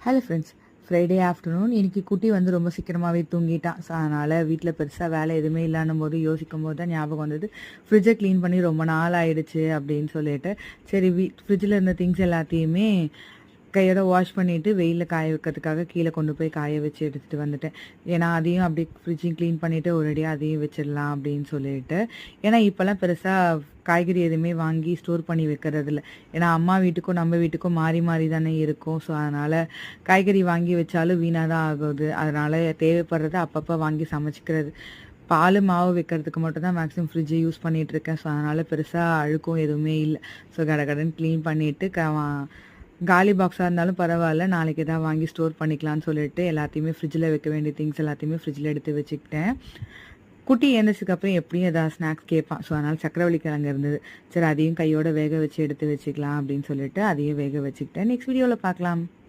Hello friends. Friday afternoon இன்னைக்கு குட்டி வந்து ரொம்ப சீக்கிரமாகவே தூங்கிட்டான். ஸோ அதனால் வீட்டில் பெருசாக வேலை எதுவுமே இல்லைன்னும் போது யோசிக்கும் போது தான் ஞாபகம் வந்தது, ஃப்ரிட்ஜை க்ளீன் பண்ணி ரொம்ப நாள் ஆயிடுச்சு அப்படின்னு சொல்லிட்டு. சரி, ஃப்ரிட்ஜில் இருந்த திங்ஸ் எல்லாத்தையுமே கையோட வாஷ் பண்ணிவிட்டு வெயிலில் காய வைக்கிறதுக்காக கீழே கொண்டு போய் காய வச்சு எடுத்துகிட்டு வந்துட்டேன். ஏன்னா அதையும் அப்படியே ஃப்ரிட்ஜையும் க்ளீன் பண்ணிவிட்டு ஒரேடியாக அதையும் வச்சிடலாம் அப்படின்னு சொல்லிட்டு. ஏன்னா இப்போல்லாம் பெருசாக காய்கறி எதுவுமே வாங்கி ஸ்டோர் பண்ணி வைக்கிறதில்ல. ஏன்னா அம்மா வீட்டுக்கும் நம்ம வீட்டுக்கும் மாறி மாறி தானே இருக்கும். ஸோ அதனால் காய்கறி வாங்கி வச்சாலும் வீணாக தான் ஆகுது. அதனால் தேவைப்படுறத அப்பப்போ வாங்கி சமைச்சிக்கிறது. பால் மாவு வைக்கிறதுக்கு மட்டும் தான் மேக்ஸிமம் ஃப்ரிட்ஜை யூஸ் பண்ணிகிட்ருக்கேன். ஸோ அதனால் பெருசாக அழுக்கும் எதுவுமே இல்லை. ஸோ கடகடன்னு க்ளீன் பண்ணிவிட்டு காலி பாக்ஸாக இருந்தாலும் பரவாயில்ல, நாளைக்கு எதாவது வாங்கி ஸ்டோர் பண்ணிக்கலான்னு சொல்லிட்டு எல்லாத்தையுமே ஃப்ரிட்ஜில் வைக்க வேண்டிய திங்ஸ் எல்லாத்தையுமே ஃப்ரிட்ஜில் எடுத்து வச்சுக்கிட்டேன். குட்டி எழுந்திரிச்சதுக்கப்புறம் எப்படியும் எதாவது ஸ்நாக்ஸ் கேட்பான். ஸோ அதனால் சக்கரவள்ளி கிழங்கு இருந்தது. சரி, அதையும் கையோட வேக வச்சு எடுத்து வச்சுக்கலாம் அப்படின்னு சொல்லிட்டு அதையும் வேக வச்சுக்கிட்டேன். நெக்ஸ்ட் வீடியோவில் பார்க்கலாம்.